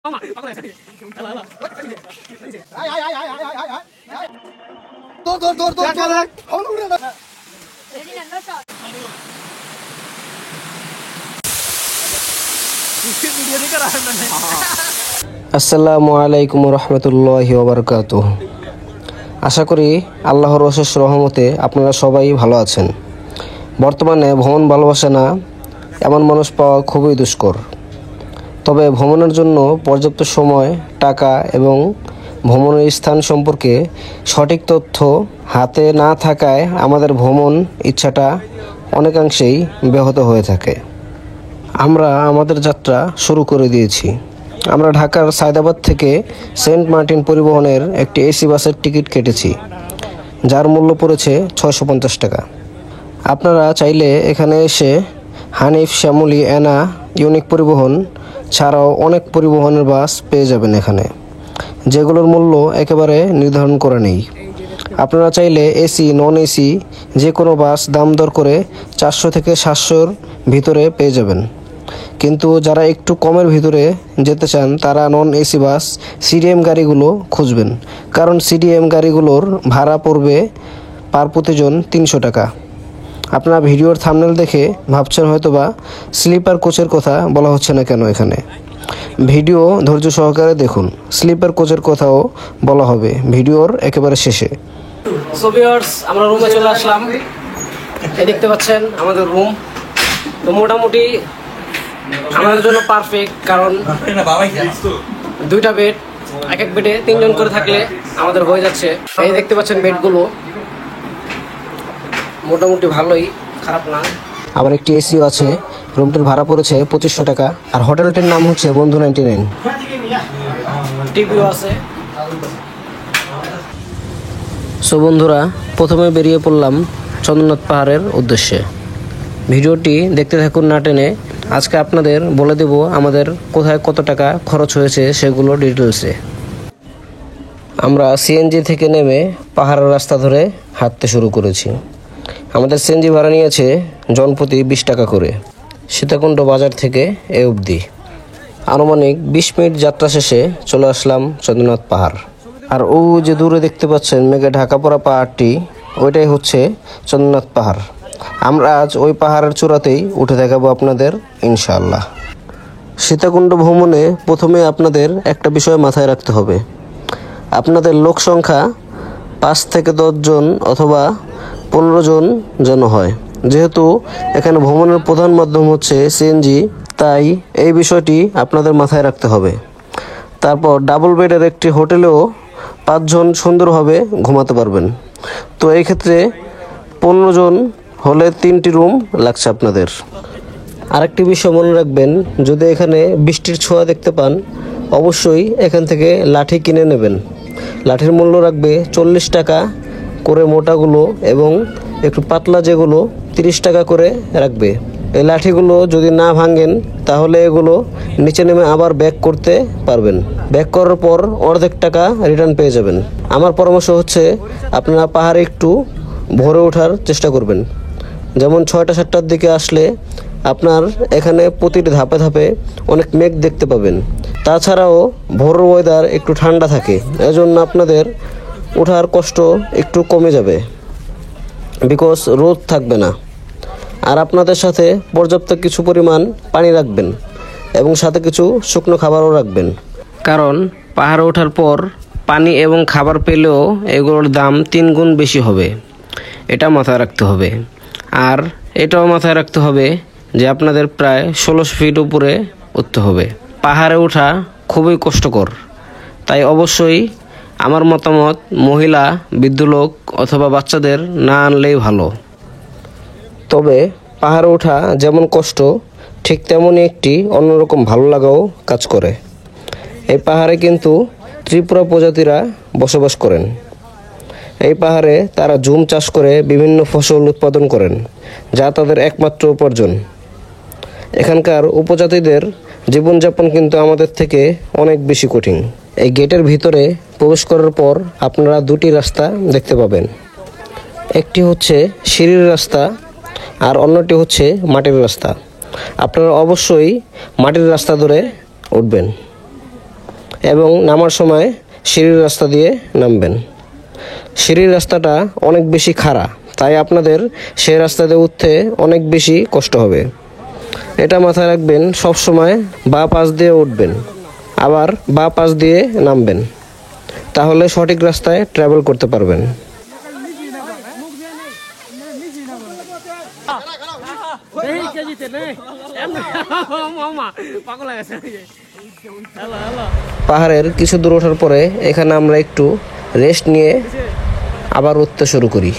আসসালামু আলাইকুম রহমতুল্লাহি ওয়া বারাকাতুহু। আশা করি আল্লাহর অশেষ রহমতে আপনারা সবাই ভালো আছেন। বর্তমানে ভ্রমণ ভালোবাসে না এমন মানুষ পাওয়া খুবই দুষ্কর। তবে ভ্রমণের জন্য পর্যাপ্ত সময়, টাকা এবং ভ্রমণের স্থান সম্পর্কে সঠিক তথ্য হাতে না থাকায় আমাদের ভ্রমণ ইচ্ছাটা অনেকাংশেই ব্যাহত হয়ে থাকে। আমরা আমাদের যাত্রা শুরু করে দিয়েছি। আমরা ঢাকার সায়দাবাদ থেকে সেন্ট মার্টিন পরিবহনের একটি এসি বাসের টিকিট কেটেছি, যার মূল্য পড়েছে 650 টাকা। আপনারা চাইলে এখানে এসে হানিফ, শ্যামলী, এনা, ইউনিক পরিবহন ছাড়াও অনেক পরিবহনের বাস পেয়ে যাবেন এখানে, যেগুলোর মূল্য একেবারে নির্ধারণ করা নেই। আপনারা চাইলে এসি, নন এসি যে কোনো বাস দাম দর করে 400 থেকে 700-র ভিতরে পেয়ে যাবেন। কিন্তু যারা একটু কমের ভিতরে যেতে চান তারা নন এসি বাস, সিডিএম গাড়িগুলো খুঁজবেন, কারণ সিডিএম গাড়িগুলোর ভাড়া পড়বে পার প্রতিজন 300 টাকা। আপনারা ভিডিওর থাম্বনেল দেখে ভাবছেন হয়তোবা স্লিপার কোচের কথা বলা হচ্ছে না কেন এখানে। ভিডিও ধৈর্য সহকারে দেখুন, স্লিপার কোচের কথাও বলা হবে ভিডিওর একেবারে শেষে। সো ভিউয়ার্স, আমরা রুমে চলে আসলাম। এই দেখতে পাচ্ছেন আমাদের রুম। তো মোটামুটি আমাদের জন্য পারফেক্ট, কারণ 2টা বেড, এক এক বেডে 3 জন করে থাকলে আমাদের হয়ে যাচ্ছে। এই দেখতে পাচ্ছেন বেডগুলো মোটামুটি ভালোই, খারাপ না। আবার একটি এসিও আছে। রুমটির ভাড়া পড়েছে 2500 টাকা। আর হোটেলটির নাম হচ্ছে বন্ধু 99। টিভিও আছে। সো বন্ধুরা, প্রথমে বেরিয়ে পড়লাম চন্দ্রনাথ পাহাড়ের উদ্দেশ্যে। ভিডিওটি দেখতে থাকুন না টেনে। আজকে আপনাদের বলে দেব আমাদের কোথায় কত টাকা খরচ হয়েছে সেগুলো ডিটেলসে। আমরা সিএনজি থেকে নেমে পাহাড়ের রাস্তা ধরে হাঁটতে শুরু করেছি। আমাদের সিএনজি ভাড়া নিয়েছে জনপ্রতি 20 টাকা করে, সীতাকুণ্ড বাজার থেকে এ অবধি। আনুমানিক 20 মিনিট যাত্রা শেষে চলে আসলাম চন্দ্রনাথ পাহাড়। আর ও যে দূরে দেখতে পাচ্ছেন মেঘে ঢাকা পড়া পাহাড়টি, ওইটাই হচ্ছে চন্দ্রনাথ পাহাড়। আমরা আজ ওই পাহাড়ের চূড়াতেই উঠে দেখাবো আপনাদের ইনশাআল্লাহ। সীতাকুণ্ড ভ্রমণে প্রথমে আপনাদের একটা বিষয় মাথায় রাখতে হবে। আপনাদের লোক সংখ্যা 5 থেকে 10 জন অথবা 15 জন যেন হয়। যেহেতু এখানে ভ্রমণের প্রধান মাধ্যম হচ্ছে সিএনজি, তাই এই বিষয়টি আপনাদের মাথায় রাখতে হবে। তারপর ডাবল বেডের একটি হোটেলেও 5 জন সুন্দরভাবে ঘুমাতে পারবেন। তো এই ক্ষেত্রে 15 জন হলে 3টি রুম লাগছে আপনাদের। আরেকটি বিষয় মনে রাখবেন, যদি এখানে বৃষ্টির ছোঁয়া দেখতে পান অবশ্যই এখান থেকে লাঠি কিনে নেবেন। লাঠির মূল্য রাখবে 40 টাকা করে মোটাগুলো, এবং একটু পাতলা যেগুলো 30 টাকা করে রাখবে। এই লাঠিগুলো যদি না ভাঙেন তাহলে এগুলো নিচে নেমে আবার ব্যাক করতে পারবেন। ব্যাক করার পর অর্ধেক টাকা রিটার্ন পেয়ে যাবেন। আমার পরামর্শ হচ্ছে আপনারা পাহাড়ে একটু ভোরে ওঠার চেষ্টা করবেন। যেমন 6টা-7টার দিকে আসলে আপনার এখানে প্রতিটি ধাপে ধাপে অনেক মেঘ দেখতে পাবেন। তাছাড়াও ভোরের ওয়েদার একটু ঠান্ডা থাকে, এজন্য আপনাদের ওঠার কষ্ট একটু কমে যাবে, বিকজ রোদ থাকবে না। আর আপনাদের সাথে পর্যাপ্ত কিছু পরিমাণ পানি রাখবেন এবং সাথে কিছু শুকনো খাবারও রাখবেন, কারণ পাহাড়ে ওঠার পর পানি এবং খাবার পেলেও এগুলোর দাম 3 গুণ বেশি হবে। এটা মাথায় রাখতে হবে। আর এটাও মাথায় রাখতে হবে যে আপনাদের প্রায় 16 ফিট উপরে উঠতে হবে। পাহাড়ে ওঠা খুবই কষ্টকর, তাই অবশ্যই আমার মতামত মহিলা, বৃদ্ধ লোক অথবা বাচ্চাদের না আনলেই ভালো। তবে পাহাড়ে ওঠা যেমন কষ্ট, ঠিক তেমনই একটি অন্যরকম ভালো লাগাও কাজ করে। এই পাহাড়ে কিন্তু ত্রিপুরা প্রজাতিরা বসবাস করেন। এই পাহাড়ে তারা জুম চাষ করে বিভিন্ন ফসল উৎপাদন করেন, যা তাদের একমাত্র উপার্জন। এখানকার উপজাতিদের জীবনযাপন কিন্তু আমাদের থেকে অনেক বেশি কঠিন। এই গেটের ভিতরে প্রবেশ করার পর আপনারা 2টি রাস্তা দেখতে পাবেন। একটি হচ্ছে সিঁড়ির রাস্তা আর অন্যটি হচ্ছে মাটির রাস্তা। আপনারা অবশ্যই মাটির রাস্তা ধরে উঠবেন। এবং নামার সময় সিঁড়ির রাস্তা দিয়ে নামবেন। সিঁড়ির রাস্তাটা অনেক বেশি খাড়া, তাই আপনাদের সেই রাস্তাতে উঠতে অনেক বেশি কষ্ট হবে। এটা মাথায় রাখবেন, সব সময় বাঁ পাশ দিয়ে উঠবেন, আবার বাঁ পাশ দিয়ে নামবেন, তাহলে সঠিক রাস্তায় ট্রাভেল করতে পারবেন। পাহাড়ের কিছু দূর ওঠার পরে এখানে আমরা একটু রেস্ট নিয়ে আবার উঠতে শুরু করি।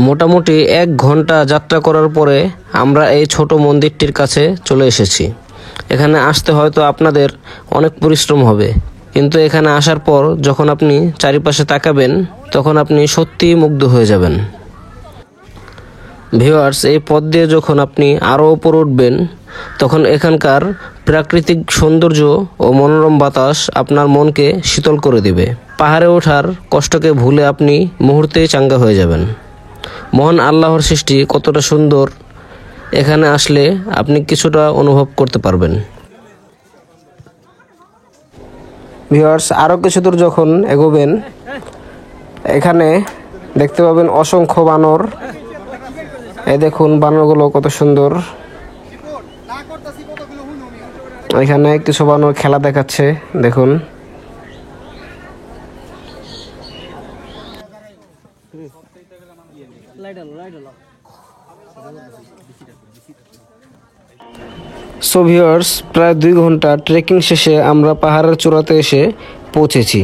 মোটামুটি 1 ঘন্টা যাত্রা করার পরে আমরা এই ছোট মন্দিরটির কাছে চলে এসেছি। এখানে আসতে হয়তো আপনাদের অনেক পরিশ্রম হবে, কিন্তু এখানে আসার পর যখন আপনি চারিপাশে তাকাবেন তখন আপনি সত্যিই মুগ্ধ হয়ে যাবেন। ভিউয়ার্স, এই পথ দিয়ে যখন আপনি আরও উপর উঠবেন তখন এখানকার প্রাকৃতিক সৌন্দর্য ও মনোরম বাতাস আপনার মনকে শীতল করে দিবে। পাহাড়ে ওঠার কষ্টকে ভুলে আপনি মুহূর্তেই চাঙ্গা হয়ে যাবেন। মহান আল্লাহর সৃষ্টি কতটা সুন্দর, এখানে আসলে আপনি কিছুটা অনুভব করতে পারবেন। ভিউয়ার্স, আরও কিছু দূর যখন এগোবেন এখানে দেখতে পাবেন অসংখ্য বানর। এই দেখুন বানরগুলো কত সুন্দর। এখানে কিছু বানর খেলা দেখাচ্ছে, দেখুন। সো ভিউয়ার্স, প্রায় 2 ঘন্টা ট্রেকিং শেষে আমরা পাহাড়ের চূড়াতে এসে পৌঁছেছি।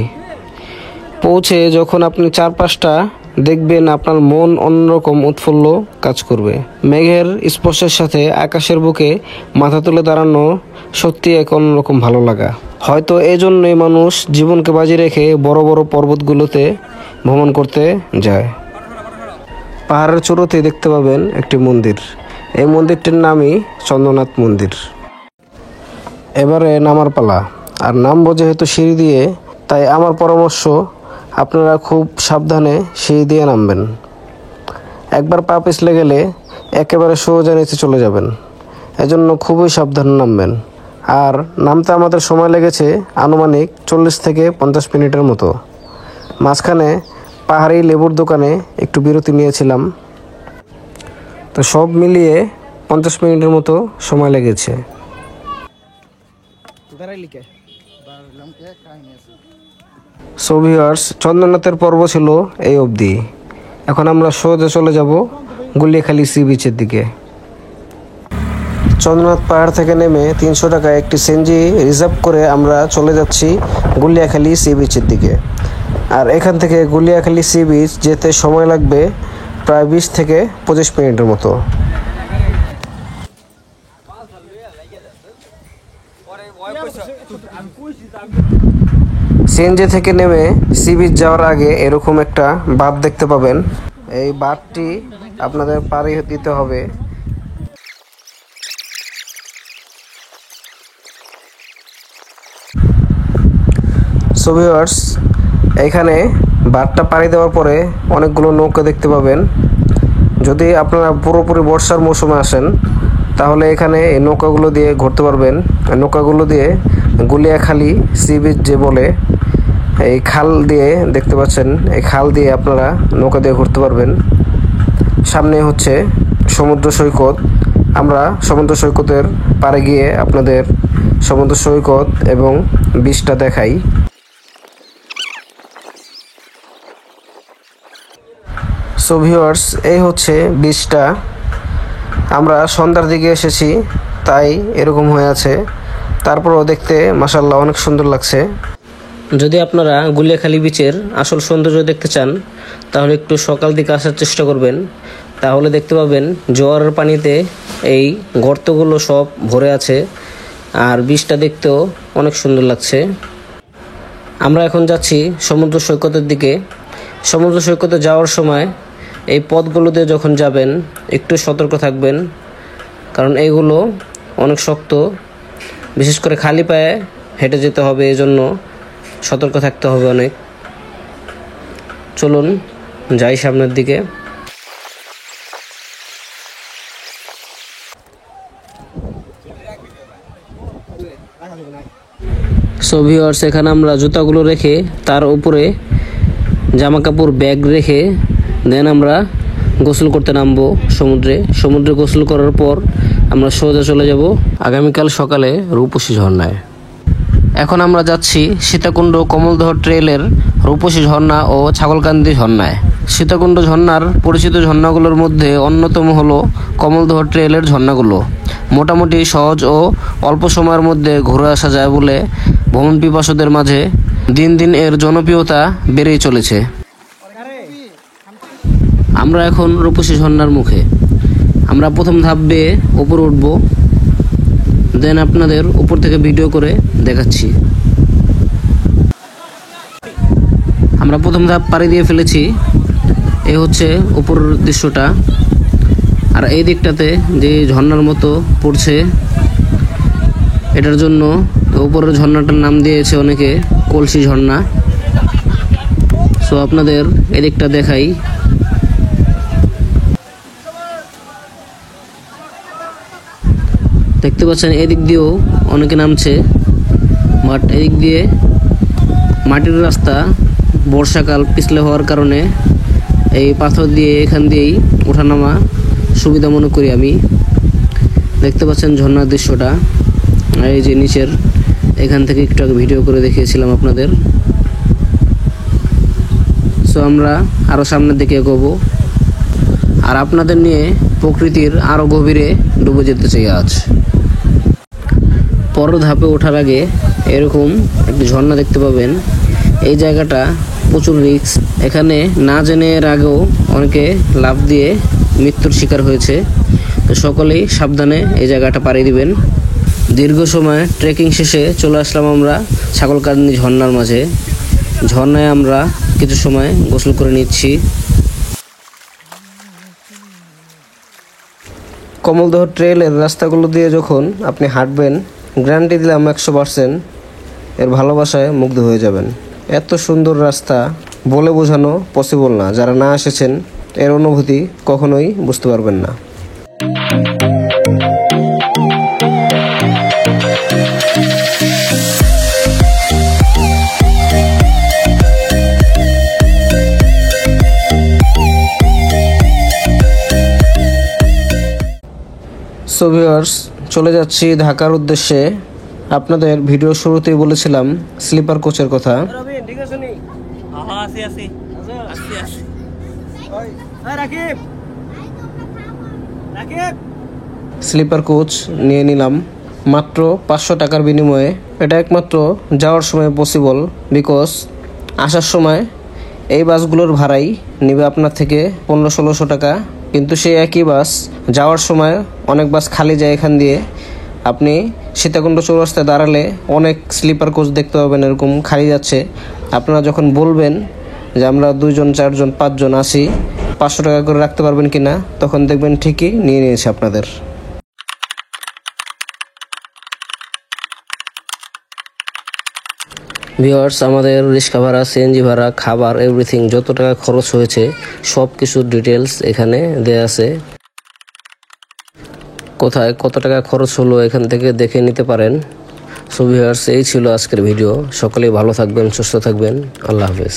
পৌঁছে যখন আপনি চারপাশটা দেখবেন আপনার মন অন্যরকম উৎফুল্ল কাজ করবে। মেঘের স্পর্শের সাথে আকাশের বুকে মাথা তুলে দাঁড়ানো সত্যি এক অন্যরকম ভালো লাগা। হয়তো এই জন্যই মানুষ জীবনকে বাজি রেখে বড় বড় পর্বতগুলোতে ভ্রমণ করতে যায়। পাহাড়ের চূড়াতেই দেখতে পাবেন একটি মন্দির। এই মন্দিরটির নামই চন্দ্রনাথ মন্দির। এবারে নামার পালা, আর নামবো যেহেতু সিঁড়ি দিয়ে, তাই আমার পরামর্শ আপনারা খুব সাবধানে সিঁড়ি দিয়ে নামবেন। একবার পা পিছলে গেলে একেবারে সোজা নিচে চলে যাবেন, এজন্য খুবই সাবধানে নামবেন। আর নামতে আমাদের সময় লেগেছে আনুমানিক 40 থেকে 50 মিনিটের মতো। মাঝখানে পাহাড়ি লেবুর দোকানে একটু বিরতি নিয়েছিলাম, তো সব মিলিয়ে 50 মিনিটের মতো সময় লেগেছে। সো ভিউয়ার্স, চন্দ্রনাথের পর্ব ছিল এই অবধি। এখন আমরা সোজা চলে যাব গুলিয়াখালী সি বিচের দিকে। চন্দ্রনাথ পাহাড় থেকে নেমে 300 টাকায় একটি সিএনজি রিজার্ভ করে আমরা চলে যাচ্ছি গুলিয়াখালী সি বিচের দিকে। আর এখান থেকে গুলিয়াখালী সি বিচ যেতে সময় লাগবে প্রায় 20 থেকে 25 মিনিটের মতো। সিএনজি থেকে নেমে সি বিচ যাওয়ার আগে এরকম একটা বাঁধ দেখতে পাবেন। এই বাঁধটি আপনাদের পাড়ি দিতে হবে। সো ভিউয়ার্স, এখানে বাঁধটা পাড়ি দেওয়ার পরে অনেকগুলো নৌকা দেখতে পাবেন। যদি আপনারা পুরোপুরি বর্ষার মৌসুমে আসেন তাহলে এখানে এই নৌকাগুলো দিয়ে ঘুরতে পারবেন। নৌকাগুলো দিয়ে গুলিয়াখালী সি বিচ যে বলে, এই খাল দিয়ে দেখতে পাচ্ছেন, এই খাল দিয়ে আপনারা নৌকা দিয়ে ঘুরতে পারবেন। সামনে হচ্ছে সমুদ্র সৈকত। আমরা সমুদ্র সৈকতের পাড়ে গিয়ে আপনাদের সমুদ্র সৈকত এবং বিচটা দেখাই। সো ভিউয়ার্স, এই হচ্ছে বিচটা। আমরা সন্ধ্যার দিকে এসেছি তাই এরকম হয়ে আছে, তারপরেও দেখতে মাশাআল্লাহ অনেক সুন্দর লাগছে। যদি আপনারা গুলিয়াখালী বিচের আসল সৌন্দর্য দেখতে চান তাহলে একটু সকাল দিকে আসার চেষ্টা করবেন, তাহলে দেখতে পাবেন জোয়ারের পানিতে এই গর্তগুলো সব ভরে আছে আর বীজটা দেখতেও অনেক সুন্দর লাগছে। আমরা এখন যাচ্ছি সমুদ্র সৈকতের দিকে। সমুদ্র সৈকতে যাওয়ার সময় এই পথগুলোতে যখন যাবেন একটু সতর্ক থাকবেন, কারণ এইগুলো অনেক শক্ত, বিশেষ করে খালি পায়ে হেঁটে যেতে হবে, এজন্য সতর্ক থাকতে হবে অনেক। চলুন যাই সামনের দিকে। সো ভিউয়ার্স, এখানে আমরা জুতাগুলো রেখে তার উপরে জামা কাপড় ব্যাগ রেখে দেন আমরা গোসল করতে নামবো সমুদ্রে গোসল করার পর আমরা সোজা চলে যাব আগামীকাল সকালে রূপসী ঝর্ণায়। এখন আমরা যাচ্ছি সীতাকুণ্ড কমলদহ ট্রেলের রূপসী ঝর্ণা ও ছাগলকান্দি ঝর্ণায়। সীতাকুণ্ড ঝর্ণার পরিচিত ঝর্ণাগুলোর মধ্যে অন্যতম হলো কমলদহ ট্রেলের ঝর্ণাগুলো। মোটামুটি সহজ ও অল্প সময়ের মধ্যে ঘুরে আসা যায় বলে ভ্রমণ পিপাসুদের মাঝে দিন দিন এর জনপ্রিয়তা বেড়েই চলেছে। আমরা এখন রূপসী ঝর্ণার মুখে। আমরা প্রথম ধাপ বেয়ে উপরে উঠব, দেন আপনাদের উপর থেকে ভিডিও করে দেখাচ্ছি। আমরা প্রথম ধাপ পাড়ি দিয়ে ফেলেছি। এই হচ্ছে উপরের দৃশ্যটা। আর এই দিকটাতে যে ঝর্ণার মতো পড়ছে, এটার জন্য উপরের ঝর্ণাটার নাম দিয়েছে অনেকে কলসি ঝর্ণা। সো আপনাদের এদিকটা দেখাই। দেখতে পাচ্ছেন এদিক দিয়েও অনেকে নামছে, বাট এদিক দিয়ে মাটির রাস্তা, বর্ষাকাল পিছলে হওয়ার কারণে এই পাথর দিয়ে এখান দিয়েই ওঠানামা সুবিধা মনে করি আমি। দেখতে পাচ্ছেন ঝর্ণার দৃশ্যটা। আর এই যে নিচের এখান থেকে একটু আগে ভিডিও করে দেখিয়েছিলাম আপনাদের। সো আমরা আরও সামনের দিকে এগোবো আর আপনাদের নিয়ে প্রকৃতির আরও গভীরে ডুবে যেতে চাই আজ। পরের ধাপে ওঠার আগে এরকম একটি ঝর্ণা দেখতে পাবেন। এই জায়গাটা প্রচুর রিস্ক, এখানে না জেনে এর আগেও অনেকে লাফ দিয়ে মৃত্যুর শিকার হয়েছে। তো সকলেই সাবধানে এই জায়গাটা পাড়ি দিবেন। দীর্ঘ সময় ট্রেকিং শেষে চলে আসলাম আমরা ছাগলকান্দি ঝর্ণার মাঝে। ঝর্ণায় আমরা কিছু সময় গোসল করে নিচ্ছি। কমলদহ ট্রেলের রাস্তাগুলো দিয়ে যখন আপনি হাঁটবেন, গ্যারান্টি দিলাম 100% এর ভালোবাসায় মুগ্ধ হয়ে যাবেন। এত সুন্দর রাস্তা বলে বোঝানো পসিবল না, যারা না এসেছেন এর অনুভূতি কখনোই বুঝতে পারবেন না। সো ভিউয়ার্স, চলে যাচ্ছি ঢাকার উদ্দেশ্যে। আপনাদের ভিডিও শুরুতেই বলেছিলাম স্লিপার কোচের কথা। স্লিপার কোচ নিয়ে নিলাম মাত্র 500 টাকার বিনিময়ে। এটা একমাত্র যাওয়ার সময় পসিবল, বিকজ আসার সময় এই বাসগুলোর ভাড়াই নেবে আপনার থেকে 1500-1600 টাকা, কিন্তু সেই একই বাস যাওয়ার সময় অনেক বাস খালি যায়। এখান দিয়ে আপনি সীতাকুণ্ড চৌরাস্তায় দাঁড়ালে অনেক স্লিপার কোচ দেখতে পাবেন এরকম খালি যাচ্ছে। আপনারা যখন বলবেন যে আমরা 2 জন 4 জন 5 জন আসি, 500 টাকা করে রাখতে পারবেন কিনা, তখন দেখবেন ঠিকই নিয়ে নিয়েছে আপনাদের। ভিউয়ার্স, আমাদের রিক্সা ভাড়া, সিএনজি ভাড়া, খাবার, এভরিথিং যত টাকা খরচ হয়েছে সব কিছুর ডিটেলস এখানে দেয়া আছে। কোথায় কত টাকা খরচ হলো এখান থেকে দেখে নিতে পারেন। সো ভিউয়ার্স, এই ছিল আজকের ভিডিও। সকলেই ভালো থাকবেন, সুস্থ থাকবেন। আল্লাহ হাফেজ।